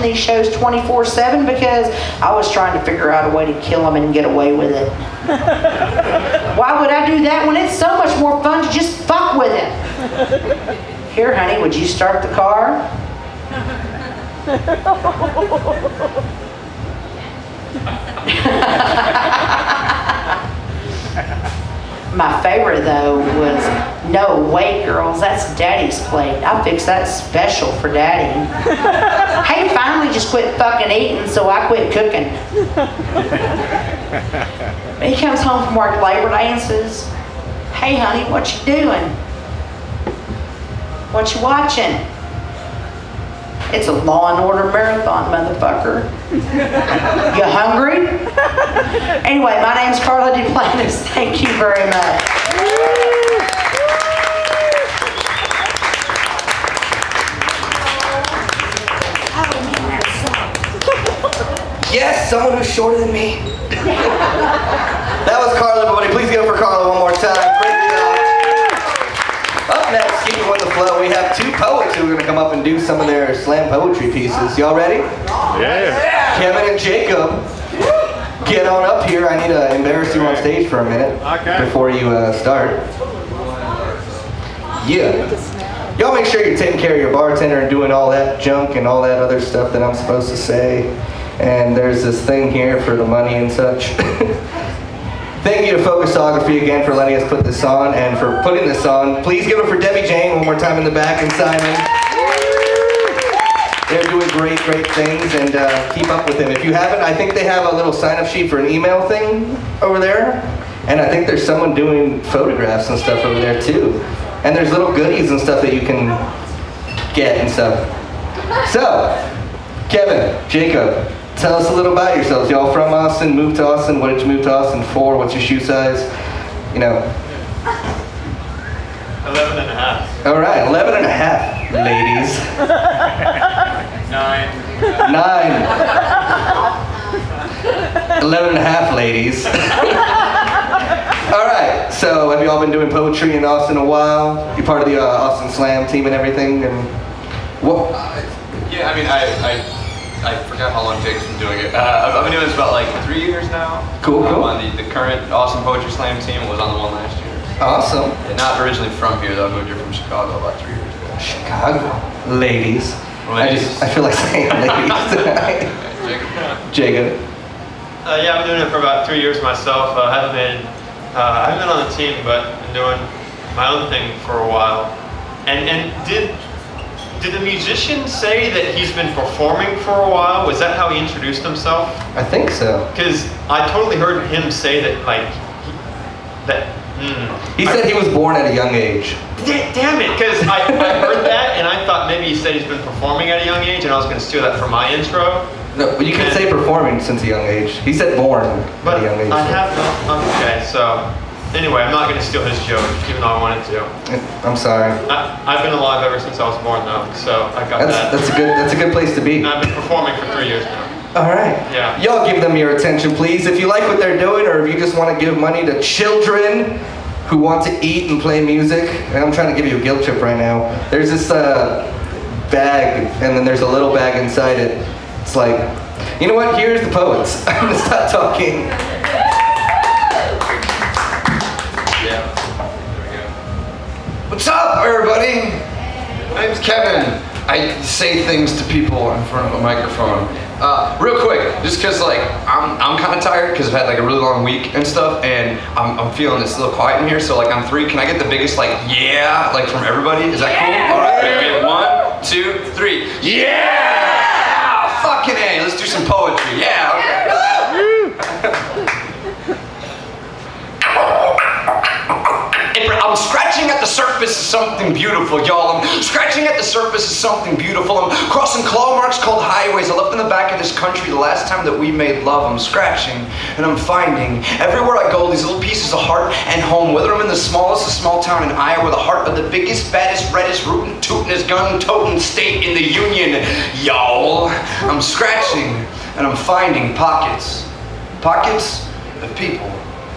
these shows 24/7 because I was trying to figure out a way to kill him and get away with it. Why would I do that when it's so much more fun to just fuck with him? Here, honey, would you start the car? My favorite, though, was, no, wait, girls, that's Daddy's plate. I fixed that special for Daddy. He finally just quit fucking eating, so I quit cooking. He comes home from work Labor Day and says, hey, honey, what you doing? What you watching? It's a Law and Order marathon, motherfucker. You hungry? Anyway, my name's Carla Duplantis. Thank you very much. Yes, someone who's shorter than me. That was Carla, everybody. Please give it for Carla one more time. Great job. Up next, keeping with the flow, we have two poets who are going to come up and do some of their slam poetry pieces. Y'all ready? Yeah. Kevin and Jacob, get on up here. I need to embarrass you on stage for a minute before you start. Yeah. Y'all make sure you're taking care of your bartender and doing all that junk and all that other stuff that I'm supposed to say. And there's this thing here for the money and such. Thank you to Focusography again for letting us put this on and for putting this on. Please give it for Debbie Jane one more time in the back and Simon. They're doing great, great things, and keep up with them. If you haven't, I think they have a little sign-up sheet for an email thing over there. And I think there's someone doing photographs and stuff over there too. And there's little goodies and stuff that you can get and stuff. So, Kevin, Jacob, tell us a little about yourselves. Y'all from Austin, moved to Austin. What did you move to Austin for? What's your shoe size? You know. 11 and a half. All right, 11 and a half, ladies. 9. 11 and a half, ladies. All right, so have you all been doing poetry in Austin a while? You're part of the Austin Slam team and everything, and what? Yeah, I mean, I forgot how long Jake's been doing it. I've been doing this about like 3 years now. Cool, cool. I'm on the current Austin Poetry Slam team. I was on the one last year. Awesome. And not originally from here though. I moved here from Chicago about 3 years ago. Chicago, ladies. Ladies. I feel like saying ladies tonight. Jacob. Yeah, I've been doing it for about 3 years myself. I haven't been on the team, but been doing my own thing for a while. And did the musician say that he's been performing for a while? Was that how he introduced himself? I think so. Because I totally heard him say that, like, He said he was born at a young age. Damn it, because I heard that and I thought maybe he said he's been performing at a young age and I was going to steal that for my intro. No, but you can say performing since a young age. He said born at a young age. I have not. Okay, so anyway, I'm not going to steal his joke, even though I wanted to. I'm sorry. I've been alive ever since I was born, though, so I got that. That's a good place to be. And I've been performing for 3 years now. All right. Yeah. Y'all give them your attention, please. If you like what they're doing, or if you just want to give money to children who want to eat and play music, and I'm trying to give you a guilt trip right now. There's this bag, and then there's a little bag inside it. It's like, you know what? Here's the poets. I'm gonna stop talking. Yeah. There we go. What's up, everybody? My name's Kevin. I say things to people in front of a microphone. Real quick, just because like I'm kind of tired because I've had like a really long week and stuff, and I'm feeling it's a little quiet in here. So like on 3, can I get the biggest like yeah like from everybody? Is that cool? All right, ready? 1, 2, 3. Yeah! Fucking A. Let's do some poetry. Yeah. I'm scratching at the surface of something beautiful, y'all. I'm scratching at the surface of something beautiful. I'm crossing claw marks called highways I left in the back of this country the last time that we made love. I'm scratching and I'm finding everywhere I go these little pieces of heart and home. Whether I'm in the smallest of small town in Iowa, the heart of the biggest, baddest, reddest, rootin', tootin', gun-totin' state in the union, y'all. I'm scratching and I'm finding pockets of people.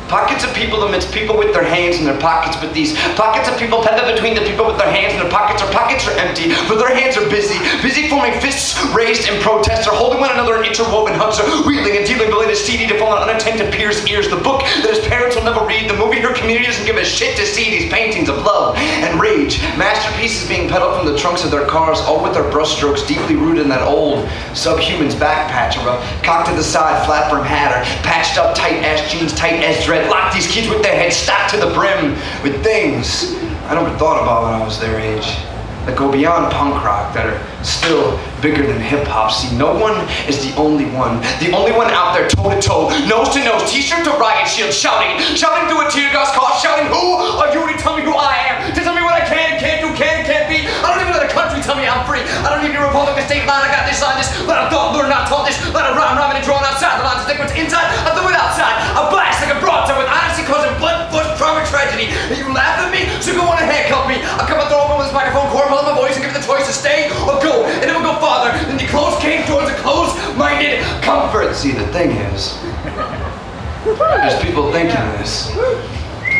Pockets of people amidst people with their hands in their pockets, but these pockets of people tethered between the people with their hands in their pockets are empty, but their hands are busy forming fists raised in protest, or holding one another in interwoven hugs, or wheeling and dealing the latest CD to fall on unattended peers' ears, the book that his parents will never read, the movie her community doesn't give a shit to see, these paintings of love and rage, masterpieces being peddled from the trunks of their cars, all with their brushstrokes deeply rooted in that old subhuman's back patch, or a cocked to the side flat brim hat, or patched up tight ass jeans, tight as dread. Lock these kids with their heads stacked to the brim with things I never thought about when I was their age, that go beyond punk rock, that are still bigger than hip hop. See, no one is the only one out there toe to toe, nose to nose, t-shirt to riot shield, shouting through a tear gas cause, shouting, who are you to tell me who I am, to tell me what I can, can't do, can, can't be. I don't even let a country tell me I'm free. I don't need your Republican state line, I got this on this, let a thought, learn, not taught this, let a rhyme, rhyming and drawn outside, the lines stick what's inside, I do it outside, I blast like a broadside with honesty causing blood, trauma, tragedy. And you laugh at me, so go on and handcuff me. I'll come and throw open with this microphone cord, pull up my voice and give it the choice to stay or go. And it will go farther than the closed cage towards a closed-minded comfort. See, the thing is, there's people thinking this.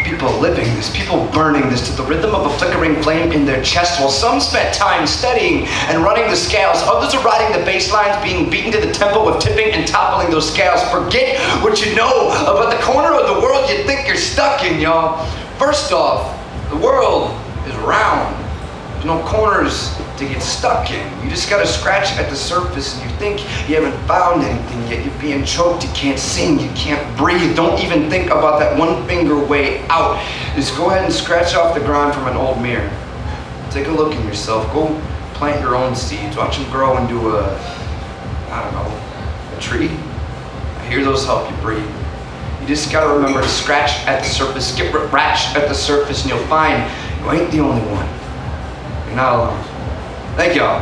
People living this, people burning this to the rhythm of a flickering flame in their chest, while some spent time studying and running the scales. Others are riding the bass lines, being beaten to the tempo of tipping and toppling those scales. Forget what you know about the corner of the world you think you're stuck in, y'all. First off, the world is round. There's no corners to get stuck in. You just gotta scratch at the surface, and you think you haven't found anything yet. You're being choked, you can't sing, you can't breathe. Don't even think about that one finger way out. Just go ahead and scratch off the ground from an old mirror. Take a look at yourself. Go plant your own seeds. Watch them grow into a tree. I hear those help you breathe. You just gotta remember to scratch at the surface, skip ratch at the surface, and you'll find you ain't the only one. You're not alone. Thank y'all.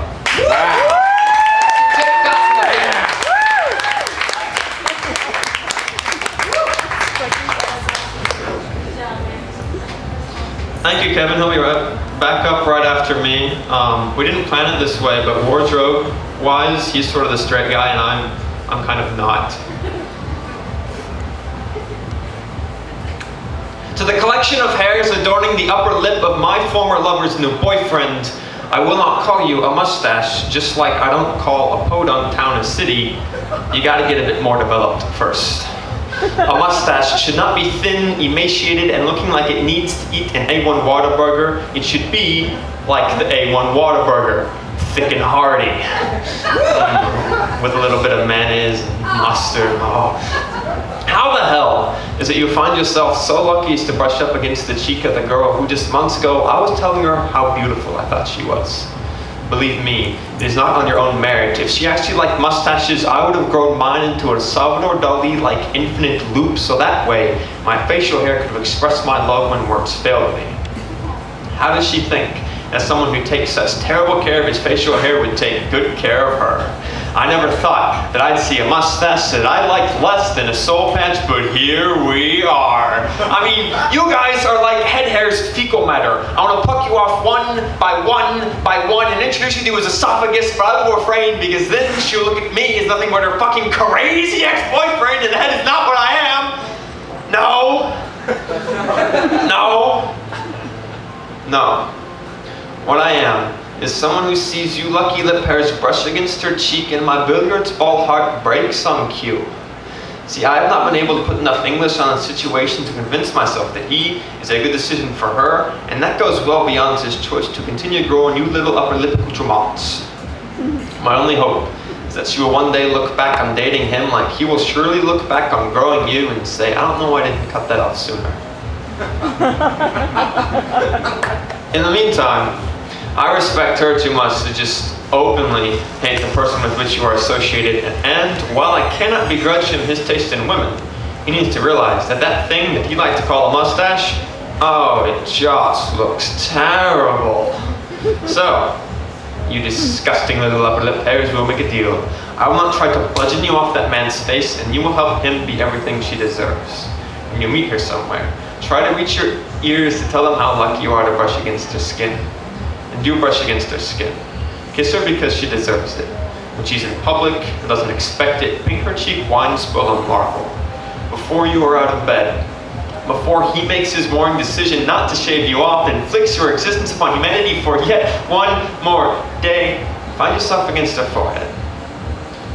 Thank you, Kevin. He'll be back up right after me. We didn't plan it this way, but wardrobe-wise, he's sort of the straight guy, and I'm kind of not. To the collection of hairs adorning the upper lip of my former lover's new boyfriend, I will not call you a mustache, just like I don't call a podunk town a city. You gotta get a bit more developed first. A mustache should not be thin, emaciated, and looking like it needs to eat an A1 Whataburger. It should be like the A1 Whataburger, thick and hearty, with a little bit of mayonnaise and mustard. Oh. How the hell is it you find yourself so lucky as to brush up against the cheek of the girl who just months ago I was telling her how beautiful I thought she was? Believe me, it is not on your own merit. If she actually liked mustaches, I would have grown mine into a Salvador Dali-like infinite loop, so that way my facial hair could have expressed my love when words failed me. How does she think that someone who takes such terrible care of his facial hair would take good care of her? I never thought that I'd see a mustache that I liked less than a soul patch, but here we are. I mean, you guys are like head hairs fecal matter. I want to pluck you off one by one by one and introduce you to his esophagus, but I'm afraid because then she'll look at me as nothing but her fucking crazy ex-boyfriend, and that is not what I am. No. No. No. What I am is someone who sees you lucky lip hairs brush against her cheek and my billiards ball heart breaks on cue. See, I have not been able to put enough English on a situation to convince myself that he is a good decision for her, and that goes well beyond his choice to continue growing you little upper lip accoutrements. My only hope is that she will one day look back on dating him like he will surely look back on growing you and say, I don't know why I didn't cut that off sooner. In the meantime, I respect her too much to just openly hate the person with which you are associated, and while I cannot begrudge him his taste in women, he needs to realize that that thing that he likes to call a mustache, oh, it just looks terrible. So, you disgusting little upper lip hairs, we'll make a deal. I will not try to bludgeon you off that man's face, and you will help him be everything she deserves. When you meet her somewhere, try to reach your ears to tell them how lucky you are to brush against her skin. And do brush against her skin. Kiss her because she deserves it. When she's in public and doesn't expect it, paint her cheek wine spilled on marble. Before you are out of bed, before he makes his warring decision not to shave you off and inflicts your existence upon humanity for yet one more day, find yourself against her forehead.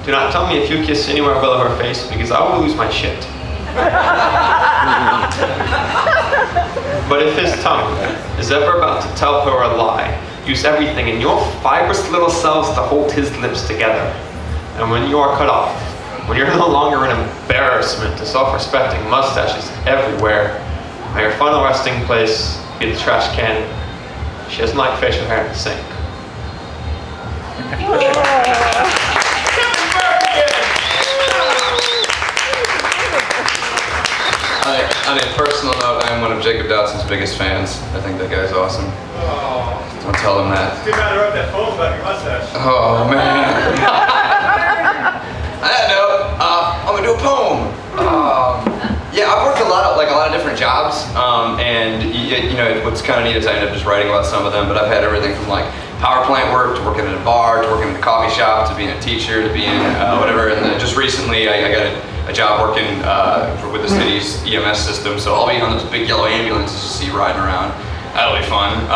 Do not tell me if you kiss anywhere below her face, because I will lose my shit. But if his tongue is ever about to tell her a lie, use everything in your fibrous little cells to hold his lips together. And when you are cut off, when you're no longer an embarrassment to self-respecting mustaches everywhere, may your final resting place be the trash can. She doesn't like facial hair in the sink. On a personal note, I am one of Jacob Dotson's biggest fans. I think that guy's awesome. Don't tell him that. Too bad I wrote that poem about your mustache. Oh man. On that note, I'm gonna do a poem. Yeah, I've worked a lot of different jobs, and you know what's kind of neat is I ended up just writing about some of them. But I've had everything from like power plant work to working in a bar to working in a coffee shop to being a teacher to being whatever. And then just recently, I got a job working with the city's EMS system, so I'll be on those big yellow ambulances you see riding around. That'll be fun.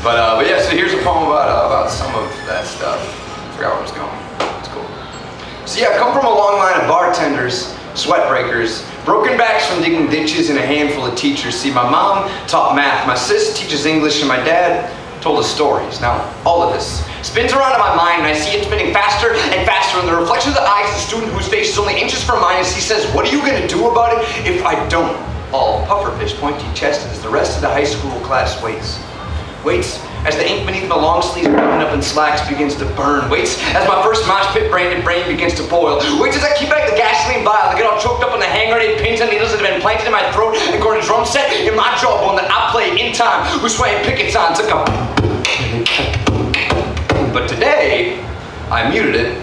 But yeah, so here's a poem about some of that stuff. I forgot where I was going. It's cool. So yeah, I come from a long line of bartenders, sweat breakers, broken backs from digging ditches, and a handful of teachers. See, my mom taught math, my sis teaches English, and my dad told us stories. Now, all of this spins around in my mind, and I see it spinning faster and faster in the reflection of the eyes of the student whose face is only inches from mine as he says, "What are you gonna do about it if I don't?" All pufferfish, pointy chested as the rest of the high school class waits. Waits as the ink beneath my long sleeves buttoned up in slacks begins to burn. Waits as my first mosh pit branded brain begins to boil. Waits as I keep back the gasoline vial. I get all choked up on the hand grenade pins and needles that have been planted in my throat and got a drum set in my jawbone that I play in time. Who's swaying pickets on? It's like a... But today, I muted it.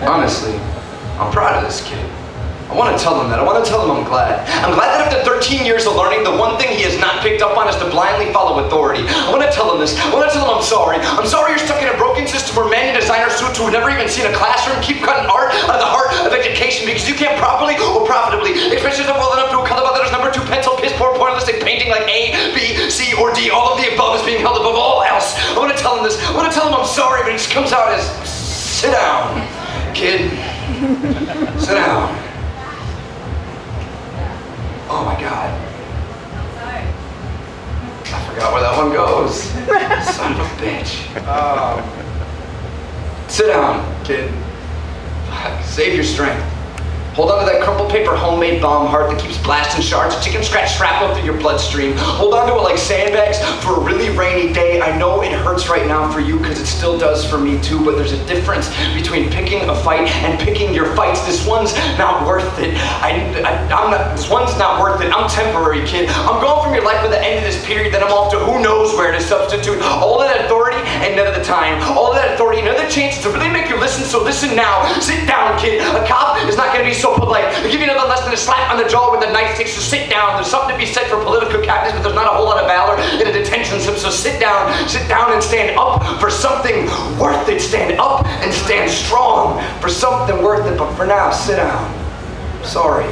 Honestly, I'm proud of this kid. I want to tell him that. I want to tell him I'm glad. I'm glad that after 13 years of learning, the one thing he has not picked up on is to blindly follow authority. I want to tell him this. I want to tell him I'm sorry. I'm sorry you're stuck in a broken system where men in designer suits who have never even seen a classroom keep cutting art out of the heart of education because you can't properly or profitably express yourself well enough to a color by letters number 2 pencil, piss poor pointless painting like A, B, C, or D. All of the above is being held above all else. I want to tell him this. I want to tell him I'm sorry, but it just comes out as, sit down, kid. Sit down. Oh my God. I forgot where that one goes. Son of a bitch. Sit down, kid. Fuck, save your strength. Hold on to that crumpled paper homemade bomb heart that keeps blasting shards of chicken scratch shrapnel through your bloodstream. Hold on to it like sandbags for a really rainy day. I know it hurts right now for you because it still does for me too, but there's a difference between picking a fight and picking your fights. This one's not worth it. This one's not worth it. I'm temporary, kid. I'm going from your life by the end of this period, then I'm off to who knows where to substitute all of that authority and none of the time. All of that authority and another chance to really make you listen, so listen now. Sit down, kid. A cop is not going to be so polite. I'll give you another less than a slap on the jaw with the knife sticks, so sit down. There's something to be said for political correctness, but there's not a whole lot of valor in a detention slip, so sit down and stand up for something worth it. Stand up and stand strong for something worth it, but for now, sit down. I'm sorry.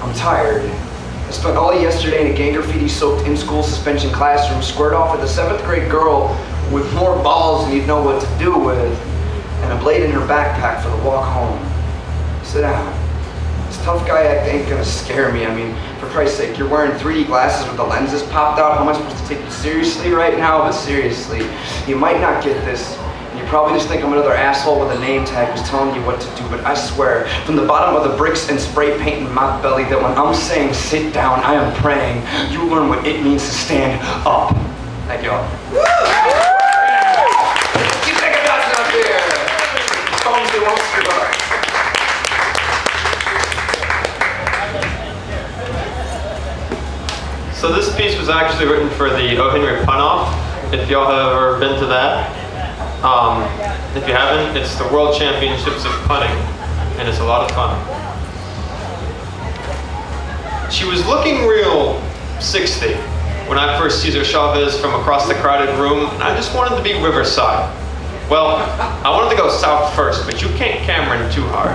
I'm tired. I spent all yesterday in a gang graffiti-soaked in-school suspension classroom, squared off with a 7th grade girl with more balls than you'd know what to do with, and a blade in her backpack for the walk home. Sit down. This tough guy act ain't gonna scare me. I mean, for Christ's sake, you're wearing 3D glasses with the lenses popped out. How am I supposed to take you seriously right now? But seriously, you might not get this. And you probably just think I'm another asshole with a name tag who's telling you what to do. But I swear, from the bottom of the bricks and spray paint in my belly, that when I'm saying sit down, I am praying you learn what it means to stand up. Thank y'all. Keep taking Dawson up here. Phones they won't screw up. So this piece was actually written for the O. Henry Pun-Off, if y'all have ever been to that. If you haven't, it's the World Championships of Punning, and it's a lot of fun. She was looking real 60 when I first sees her Chavez from across the crowded room, and I just wanted to be Riverside. Well, I wanted to go south first, but you can't Cameron too hard.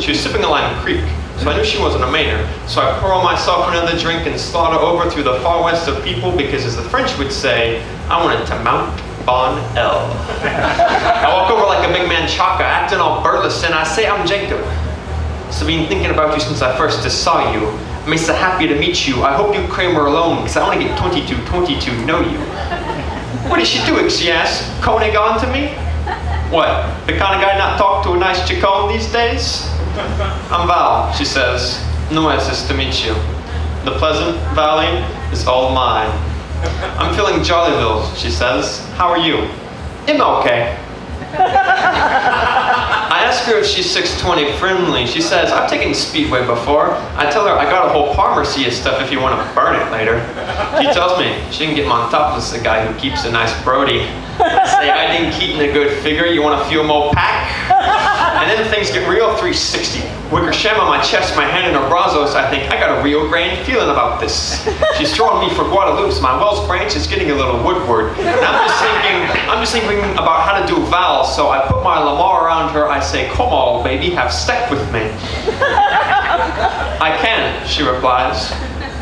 She was sipping a lime creek, so I knew she wasn't a Mainer. So I pour myself another drink and slaughter over through the far west of people because, as the French would say, I wanted to Mount Bon L. I walk over like a big man chaka, acting all burlesque, and I say, I'm Jacob. So been thinking about you since I first saw you. I'm so happy to meet you. I hope you Kramer alone, because I want to get 22 know you. What is she doing, she asks, coning on to me? What, the kind of guy not talk to a nice chicone these days? I'm Val, she says. Nice to meet you. The Pleasant Valley is all mine. I'm feeling Jollyville, she says. How are you? I'm okay. I ask her if she's 620 friendly. She says, I've taken Speedway before. I tell her I got a whole Parmesia stuff if you want to burn it later. She tells me she can get Montopolis, the guy who keeps a nice Brody. I say, I didn't keep in a good figure. You want to feel more pack? And then things get real 360. Wickersham on my chest, my hand in her brazos. I think, I got a real grand feeling about this. She's throwing me for Guadalupe's. My Wells branch is getting a little woodward. And I'm just thinking about how to do vowels. So I put my Lamar around her. I say, come on, baby, have steak with me. I can, she replies.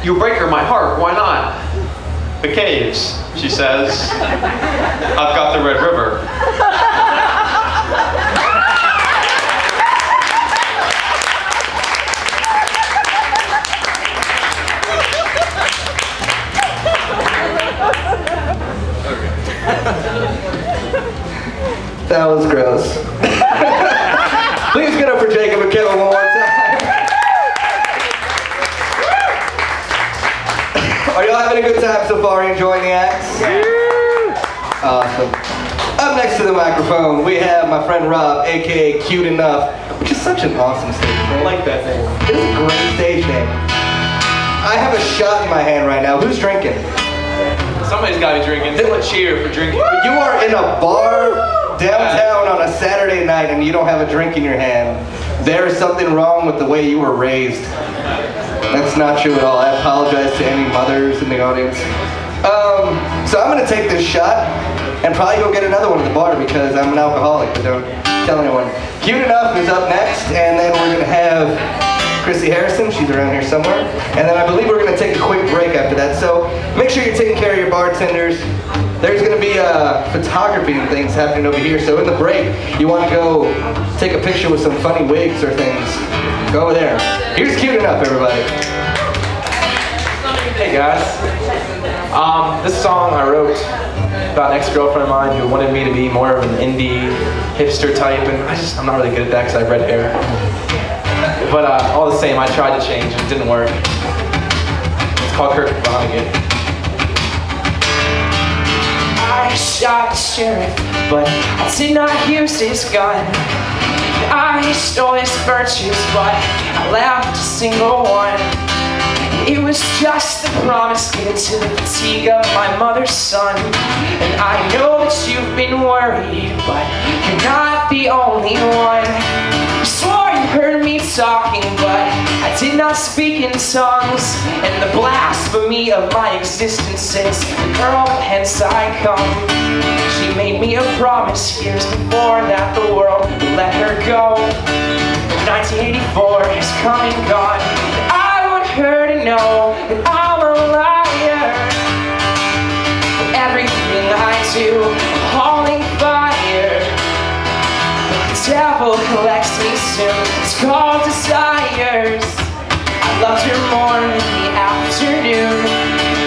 You break her my heart, why not? The caves, she says. I've got the Red River. That was gross. Please get up for Jacob and Kevin one more time. Are y'all having a good time so far? Enjoying the acts? Awesome. Up next to the microphone, we have my friend Rob, aka Cute Enough, which is such an awesome stage name. I like that name. It is a great stage name. I have a shot in my hand right now. Who's drinking? Somebody's got to be drinking. Someone cheer for drinking. You are in a bar downtown on a Saturday night and you don't have a drink in your hand. There is something wrong with the way you were raised. That's not true at all. I apologize to any mothers in the audience. So I'm gonna take this shot and probably go get another one at the bar because I'm an alcoholic, but don't tell anyone. Cute Enough is up next, and then we're gonna have Chrissy Harrison, she's around here somewhere. And then I believe we're gonna take a quick break after that. So make sure you're taking care of your bartenders. There's gonna be photography and things happening over here. So in the break, you wanna go take a picture with some funny wigs or things, go over there. Here's Cute Enough, everybody. Hey guys. This song I wrote about an ex-girlfriend of mine who wanted me to be more of an indie hipster type, and I'm not really good at that because I have red hair. But all the same, I tried to change and it didn't work. It's called Kirk Vonnegut. I shot the sheriff, but I did not use his gun. I stole his virtues, but I left a single one. It was just the promise given to the fatigue of my mother's son. And I know that you've been worried, but you're not the only one. You swore you heard me talking, but I did not speak in tongues. And the blasphemy of my existence is the girl hence I come. She made me a promise years before that the world would let her go. 1984 has come and gone. Her to know that I'm a liar. Everything I do, hauling fire. The devil collects me soon. It's called desires. I loved her more in the afternoon.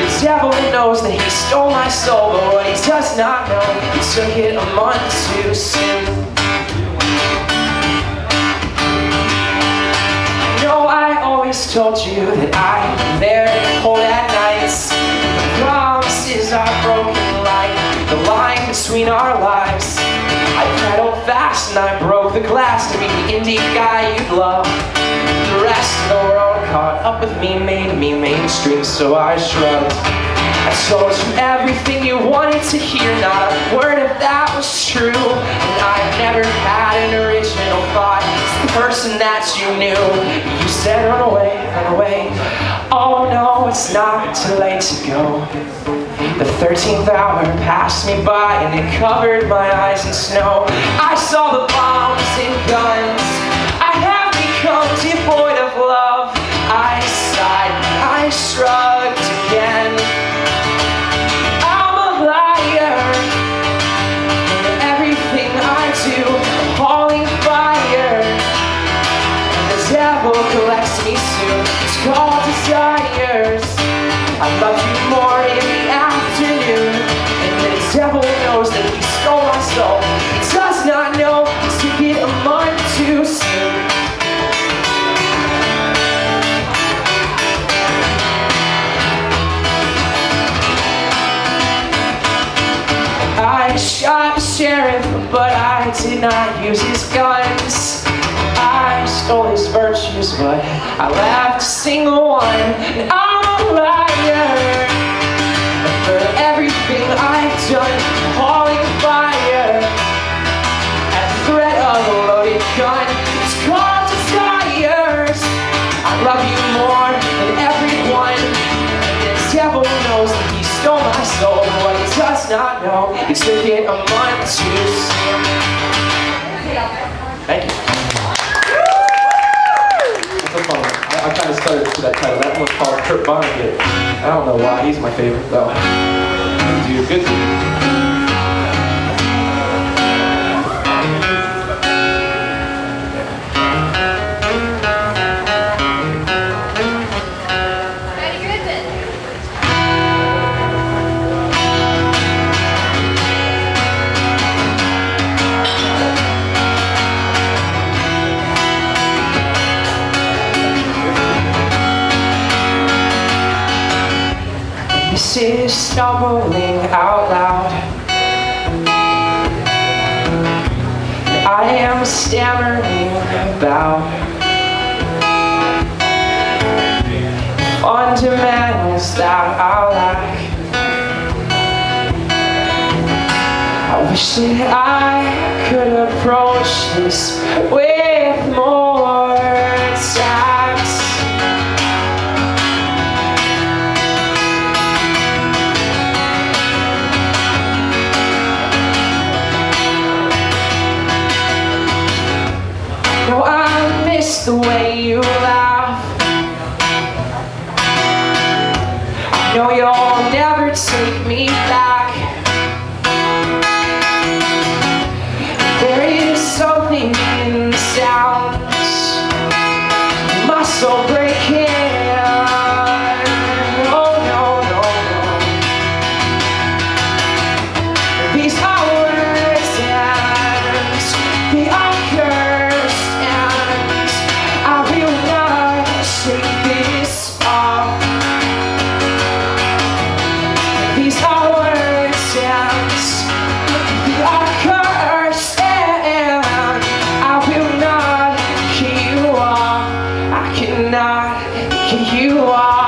The devil knows that he stole my soul, but what he does not know, he took it a month too soon. I always told you that I'm there to hold at nights. The promises are broken like the line between our lives. I pedaled fast and I broke the glass to be the indie guy you'd love. The rest of the world caught up with me, made me mainstream, so I shrugged. I told you everything you wanted to hear, not a word of that was true. And I've never had an original thought. It's the person that you knew. You said run away, run away. Oh no, it's not too late to go. The 13th hour passed me by and it covered my eyes in snow. I saw the bombs and guns. I have become devoid of love. not use his guns. I stole his virtues, but I left a single one. And I'm a liar. For everything I've done, hauling fire at the threat of a loaded gun. It's called desires. I love you more than everyone. And the devil knows that he stole my soul. But what he does not know, it took it a month to see. Thank you. That's a fun one. I kind of started to that title. That one's called Kurt Vonnegut. I don't know why. He's my favorite, though. Good dude. Good dude. This is stumbling out loud. I am stammering about fundamentals that I lack. I wish that I could approach this with more tact. No, I miss the way you laugh. I know you'll never take me back. There is something in the sounds, my soul breaking. Oh no, no, no. These are words and they are cursed. I will not shake this off. These are words and they are cursed, and I will not kick you off. I cannot kick you off.